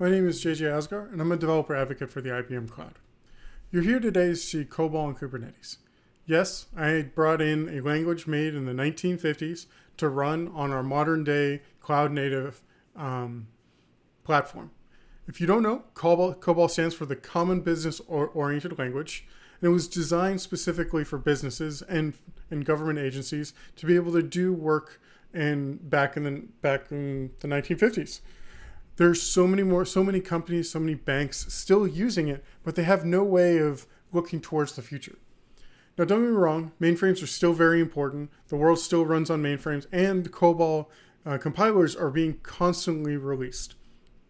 My name is JJ Asghar, and I'm a developer advocate for the IBM Cloud. You're here today to see COBOL and Kubernetes. Yes, I brought in a language made in the 1950s to run on our modern-day cloud-native platform. If you don't know, COBOL stands for the Common Business Oriented Language, and it was designed specifically for businesses and government agencies to be able to do work back in the 1950s. There's so many companies, so many banks still using it, but they have no way of looking towards the future. Now, don't get me wrong, mainframes are still very important. The world still runs on mainframes, and the COBOL compilers are being constantly released.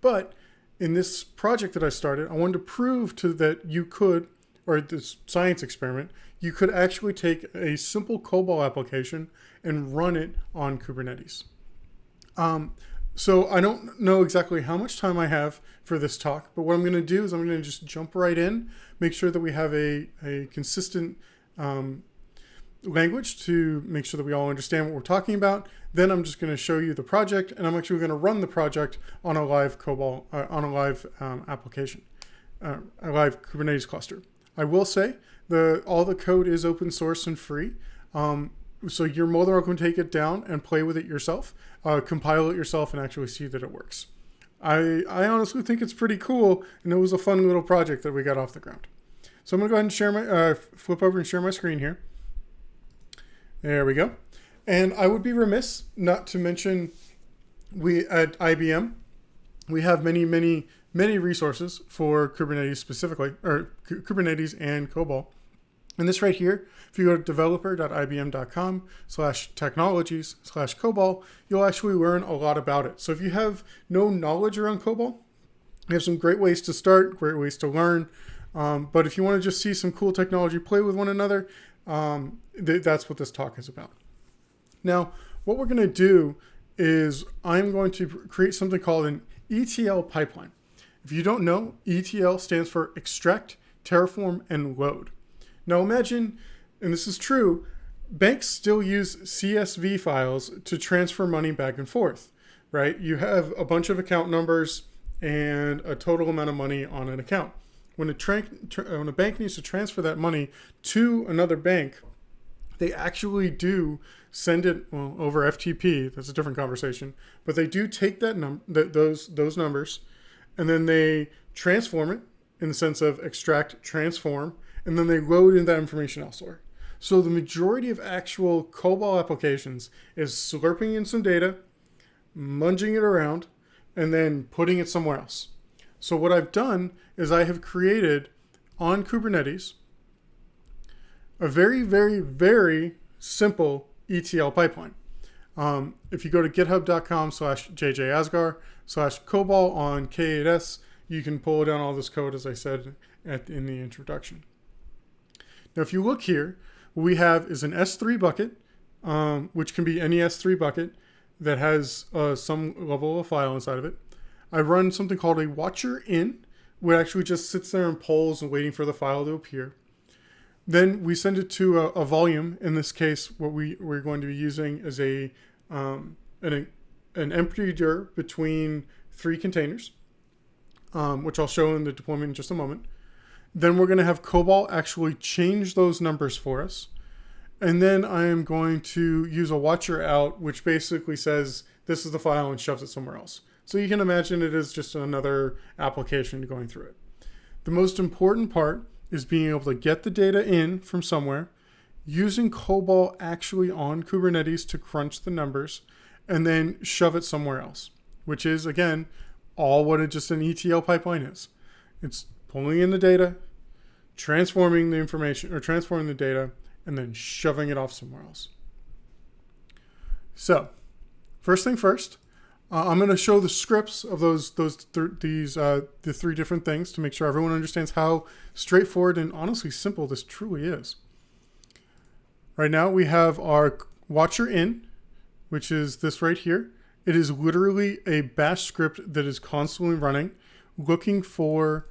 But in this project that I started, I wanted to prove that you could, or this science experiment, you could actually take a simple COBOL application and run it on Kubernetes. So I don't know exactly how much time I have for this talk, but what I'm going to do is I'm going to just jump right in, make sure that we have a consistent language to make sure that we all understand what we're talking about. Then I'm just going to show you the project, and I'm actually going to run the project on a live COBOL, on a live application, a live Kubernetes cluster. I will say all the code is open source and free. So you're more than welcome to take it down and play with it yourself, compile it yourself, and actually see that it works. I honestly think it's pretty cool, and it was a fun little project that we got off the ground. So I'm going to go ahead and share my flip over and share my screen here. There we go. And I would be remiss not to mention we at IBM, we have many resources for Kubernetes specifically, or Kubernetes and COBOL. And this right here, if you go to developer.ibm.com/technologies/COBOL, you'll actually learn a lot about it. So if you have no knowledge around COBOL, you have some great ways to start, great ways to learn. But if you want to just see some cool technology play with one another, that's what this talk is about. Now, what we're going to do is I'm going to create something called an ETL pipeline. If you don't know, ETL stands for extract, terraform, and load. Now imagine, and this is true, banks still use CSV files to transfer money back and forth, right? You have a bunch of account numbers and a total amount of money on an account. When a bank needs to transfer that money to another bank, they actually do send it over FTP. That's a different conversation. But they do take those numbers, and then they transform it in the sense of extract, transform, and then they load in that information elsewhere. So the majority of actual COBOL applications is slurping in some data, munging it around, and then putting it somewhere else. So what I've done is I have created on Kubernetes a very simple ETL pipeline. If you go to github.com/JJ Asghar/COBOL on K8s, you can pull down all this code, as I said in the introduction. Now, if you look here, what we have is an S3 bucket, which can be any S3 bucket that has some level of file inside of it. I run something called a watcher in, which actually just sits there and polls and waiting for the file to appear. Then we send it to a volume. In this case, what we're going to be using is an empty dir between 3 containers, which I'll show in the deployment in just a moment. Then we're going to have COBOL actually change those numbers for us. And then I am going to use a watcher out, which basically says this is the file and shoves it somewhere else. So you can imagine it is just another application going through it. The most important part is being able to get the data in from somewhere, using COBOL actually on Kubernetes to crunch the numbers, and then shove it somewhere else, which is, again, all what just an ETL pipeline is. It's pulling in the data, transforming the information, or transforming the data, and then shoving it off somewhere else. So, first thing first, I'm going to show the scripts of the 3 different things to make sure everyone understands how straightforward and honestly simple this truly is. Right now we have our watcher in, which is this right here. It is literally a bash script that is constantly running, looking for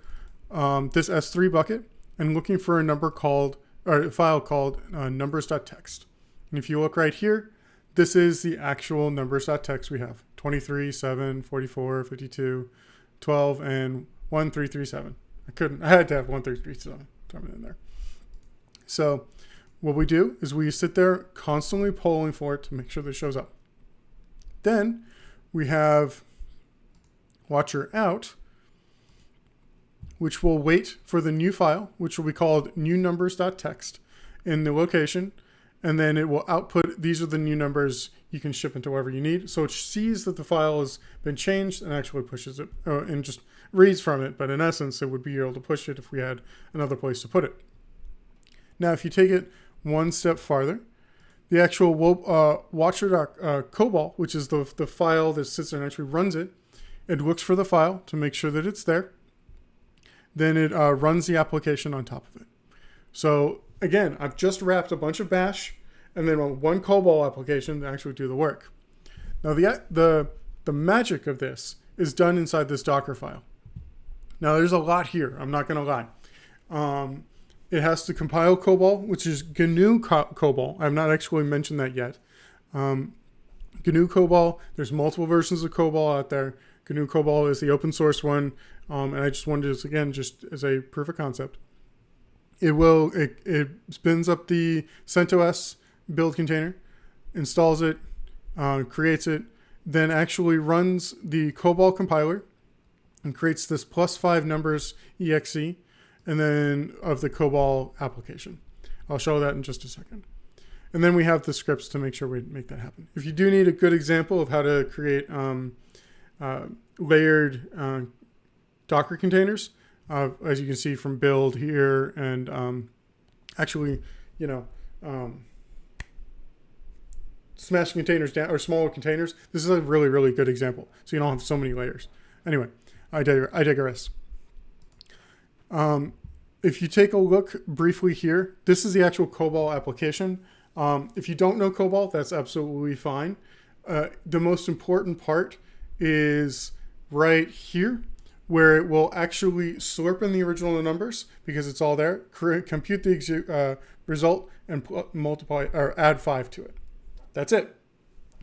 this S3 bucket and looking for a file called numbers.txt. And if you look right here, this is the actual numbers.txt we have. 23, 7, 44, 52, 12, and 1337. I had to have 1337 in there. So what we do is we sit there constantly polling for it to make sure that it shows up. Then we have watcher out, which will wait for the new file, which will be called new numbers.txt in the location. And then it will output, these are the new numbers you can ship into wherever you need. So it sees that the file has been changed and actually pushes it and just reads from it. But in essence, it would be able to push it if we had another place to put it. Now, if you take it one step farther, the actual watcher.COBOL, which is the file that sits there and actually runs it, it looks for the file to make sure that it's there. Then it runs the application on top of it. So again, I've just wrapped a bunch of bash and then one COBOL application to actually do the work. Now the magic of this is done inside this Docker file. Now there's a lot here, I'm not gonna lie. It has to compile COBOL, which is GNU COBOL. I have not actually mentioned that yet. GNU COBOL, there's multiple versions of COBOL out there. GNU COBOL is the open source one. And I just wanted to, again, just as a proof of concept. It spins up the CentOS build container, installs it, creates it, then actually runs the COBOL compiler and creates this +5 numbers exe, and then of the COBOL application. I'll show that in just a second. And then we have the scripts to make sure we make that happen. If you do need a good example of how to create layered Docker containers, as you can see from build here, and actually, smashing containers down, or smaller containers. This is a really, really good example. So you don't have so many layers. Anyway, I digress. If you take a look briefly here, this is the actual COBOL application. If you don't know COBOL, that's absolutely fine. The most important part is right here, where it will actually slurp in the original numbers because it's all there, compute the result, and multiply or add 5 to it. That's it,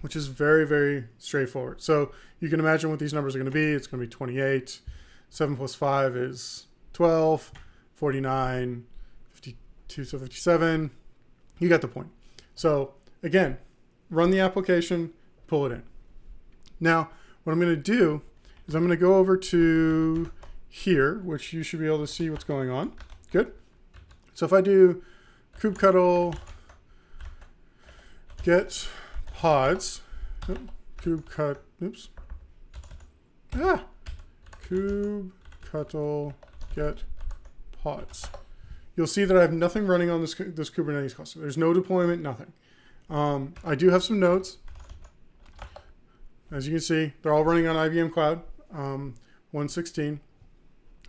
which is very, very straightforward. So you can imagine what these numbers are going to be. It's going to be 28. 7 plus 5 is 12. 49, 52, so 57. You got the point. So again, run the application, pull it in. Now, what I'm going to do is I'm going to go over to here, which you should be able to see what's going on. Good. So if I do kubectl get pods, kubectl get pods. You'll see that I have nothing running on this Kubernetes cluster. There's no deployment, nothing. I do have some nodes. As you can see, they're all running on IBM Cloud 116.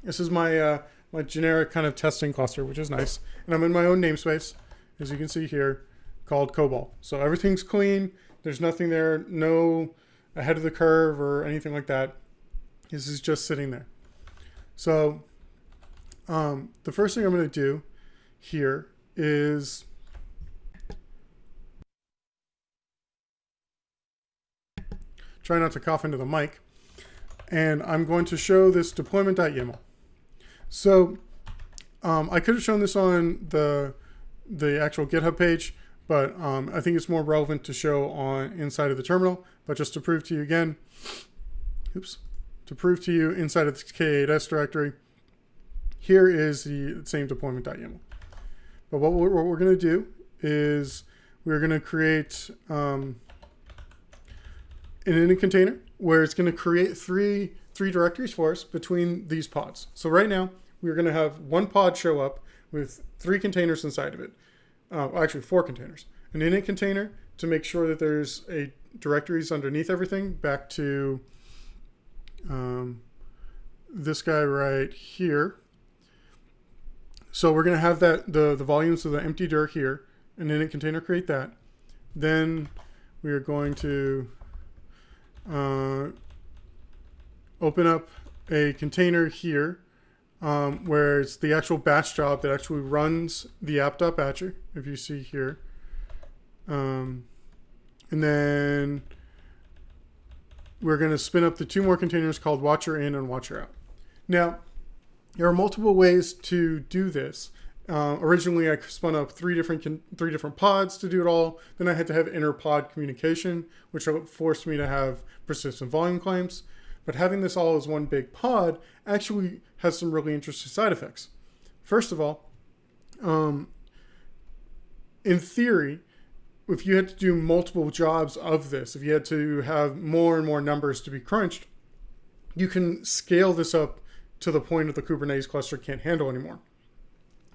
This is my my generic kind of testing cluster, which is nice. And I'm in my own namespace, as you can see here, called COBOL. So everything's clean. There's nothing there, no ahead of the curve or anything like that. This is just sitting there. So the first thing I'm going to do here is try not to cough into the mic, and I'm going to show this deployment.yaml. So I could have shown this on the actual GitHub page, but I think it's more relevant to show on inside of the terminal. But just to prove to you again, to prove to you inside of the K8s directory, here is the same deployment.yaml. But what we're going to do is we're going to create an init container where it's going to create three directories for us between these pods. So right now, we're going to have one pod show up with 3 containers inside of it. Actually, 4 containers. An init container to make sure that there's directories underneath everything, back to this guy right here. So we're going to have that the volumes of the empty dir here, an init container, create that. Then we are going to open up a container here where it's the actual batch job that actually runs the app.batcher, if you see here. And then we're going to spin up the 2 more containers called watcher in and watcher out. Now, there are multiple ways to do this. Originally, I spun up three different pods to do it all. Then I had to have inter-pod communication, which forced me to have persistent volume claims. But having this all as one big pod actually has some really interesting side effects. First of all, in theory, if you had to do multiple jobs of this, if you had to have more and more numbers to be crunched, you can scale this up to the point that the Kubernetes cluster can't handle anymore.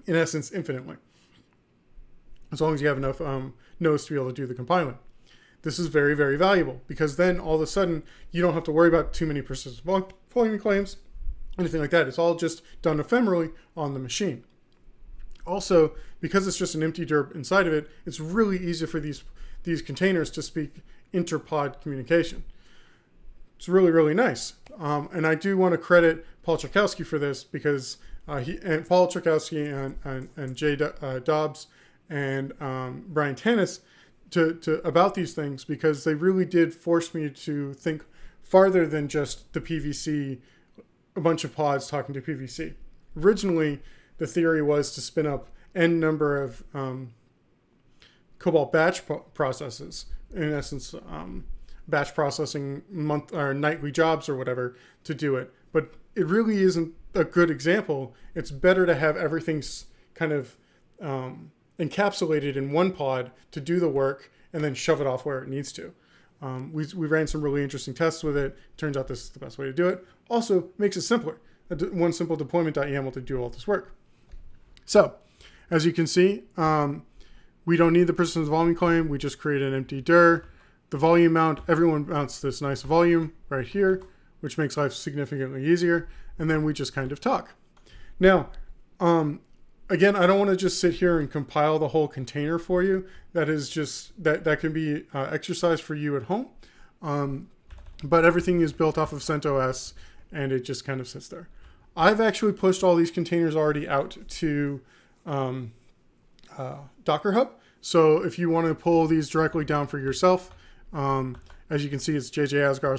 In essence, infinitely. As long as you have enough nodes to be able to do the compiling. This is very, very valuable because then all of a sudden you don't have to worry about too many persistent volume claims, anything like that. It's all just done ephemerally on the machine. Also, because it's just an empty derp inside of it, it's really easy for these containers to speak inter-pod communication. It's really, really nice. And I do want to credit Paul Czerkowski for this because Paul Czerkowski and Jay Dobbs and Brian Tanis about these things, because they really did force me to think farther than just the PVC, a bunch of pods talking to PVC. Originally, the theory was to spin up n number of COBOL batch processes, in essence, batch processing month or nightly jobs or whatever to do it. But it really isn't a good example. It's better to have everything kind of encapsulated in one pod to do the work and then shove it off where it needs to. We ran some really interesting tests with it. Turns out this is the best way to do it. Also makes it simpler. One simple deployment.yaml to do all this work. So, as you can see, we don't need the persistent volume claim. We just create an empty dir. The volume mount, everyone mounts this nice volume right here, which makes life significantly easier. And then we just kind of talk. Now, again, I don't want to just sit here and compile the whole container for you. That is just, that can be exercise for you at home. But everything is built off of CentOS, and it just kind of sits there. I've actually pushed all these containers already out to Docker Hub. So if you want to pull these directly down for yourself, as you can see, it's JJ Asghar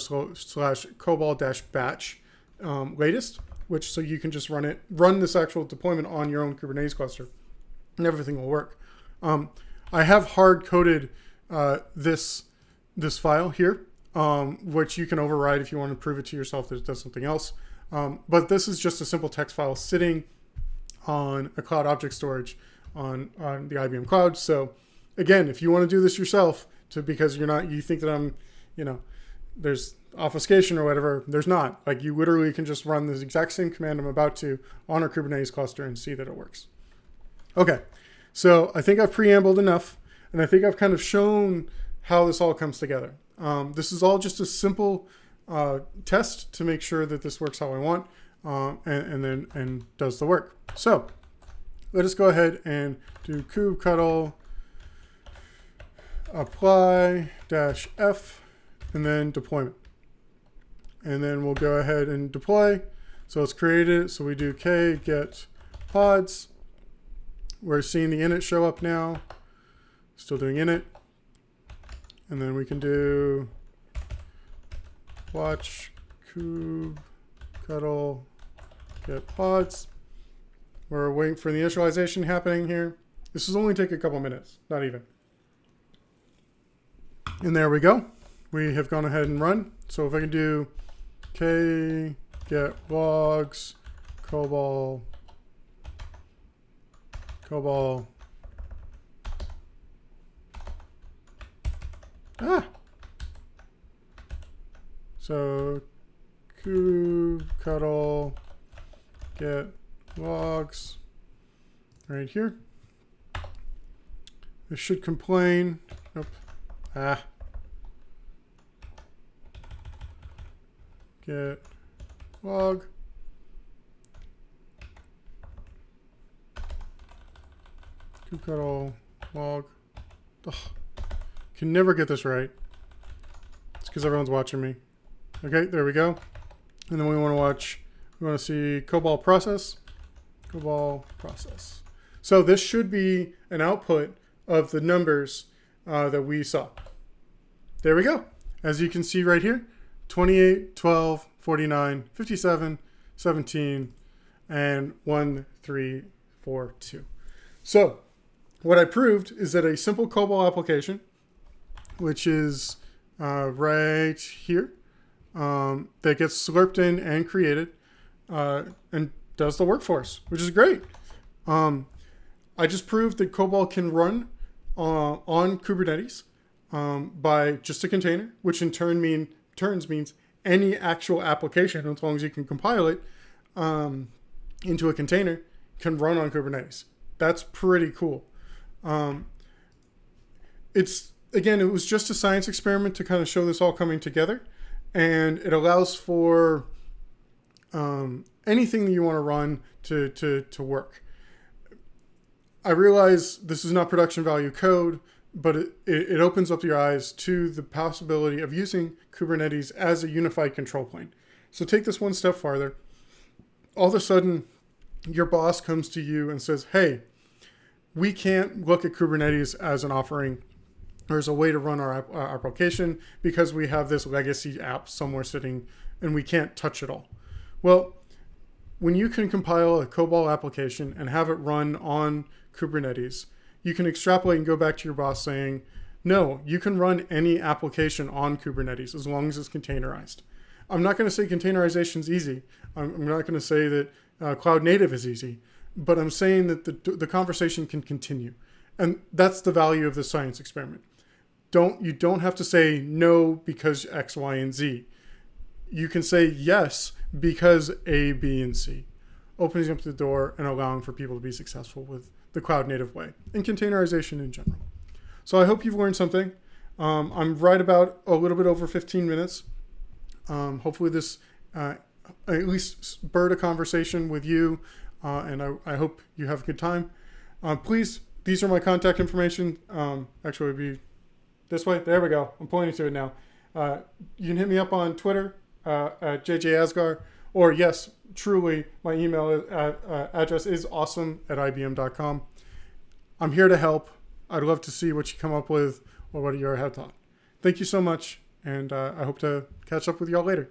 / COBOL-batch latest, which so you can just run this actual deployment on your own Kubernetes cluster, and everything will work. I have hard coded this file here, which you can override if you want to prove it to yourself that it does something else. But this is just a simple text file sitting on a cloud object storage on the IBM cloud. So again, if you want to do this yourself, because you think that I'm, there's obfuscation or whatever, there's not. Like, you literally can just run this exact same command I'm about to on our Kubernetes cluster and see that it works. Okay, so I think I've preambled enough, and I think I've kind of shown how this all comes together. This is all just a simple test to make sure that this works how I want, and does the work. So let us go ahead and do kubectl apply -f and then deployment. And then we'll go ahead and deploy. So let's create it. So we do k get pods. We're seeing the init show up now. Still doing init. And then we can do watch kubectl get pods. We're waiting for the initialization happening here. This will only take a couple minutes, not even. And there we go. We have gone ahead and run. So if I can do k get logs COBOL so kubectl get logs right here. This should complain. Nope. Get log. Kubectl log. Ugh. Can never get this right. It's because everyone's watching me. Okay, there we go. And then we want to see COBOL process. COBOL process. So this should be an output of the numbers that we saw. There we go. As you can see right here, 28, 12, 49, 57, 17, and 1, 3, 4, 2. So what I proved is that a simple COBOL application, which is right here, that gets slurped in and created and does the work for us, which is great. I just proved that COBOL can run on Kubernetes by just a container, which in turn means any actual application, as long as you can compile it into a container, can run on Kubernetes. That's pretty cool. It was just a science experiment to kind of show this all coming together, and it allows for anything that you want to run to work. I realize this is not production value code, but it opens up your eyes to the possibility of using Kubernetes as a unified control plane. So take this one step farther. All of a sudden, your boss comes to you and says, hey, we can't look at Kubernetes as an offering or as a way to run our application because we have this legacy app somewhere sitting and we can't touch it all. Well, when you can compile a COBOL application and have it run on Kubernetes, you can extrapolate and go back to your boss saying, no, you can run any application on Kubernetes as long as it's containerized. I'm not going to say containerization is easy. I'm not going to say that cloud native is easy, but I'm saying that the conversation can continue. And that's the value of the science experiment. You don't have to say no because X, Y, and Z. You can say yes because A, B, and C, opening up the door and allowing for people to be successful with the cloud native way and containerization in general. So I hope you've learned something. I'm right about a little bit over 15 minutes. Hopefully this at least spurred a conversation with you, and I hope you have a good time. Please, these are my contact information. Actually, it would be this way. There we go. I'm pointing to it now. You can hit me up on Twitter at JJ Asghar, or yes, truly, my email address is awesome@ibm.com. I'm here to help. I'd love to see what you come up with or what you have thought. Thank you so much, and I hope to catch up with y'all later.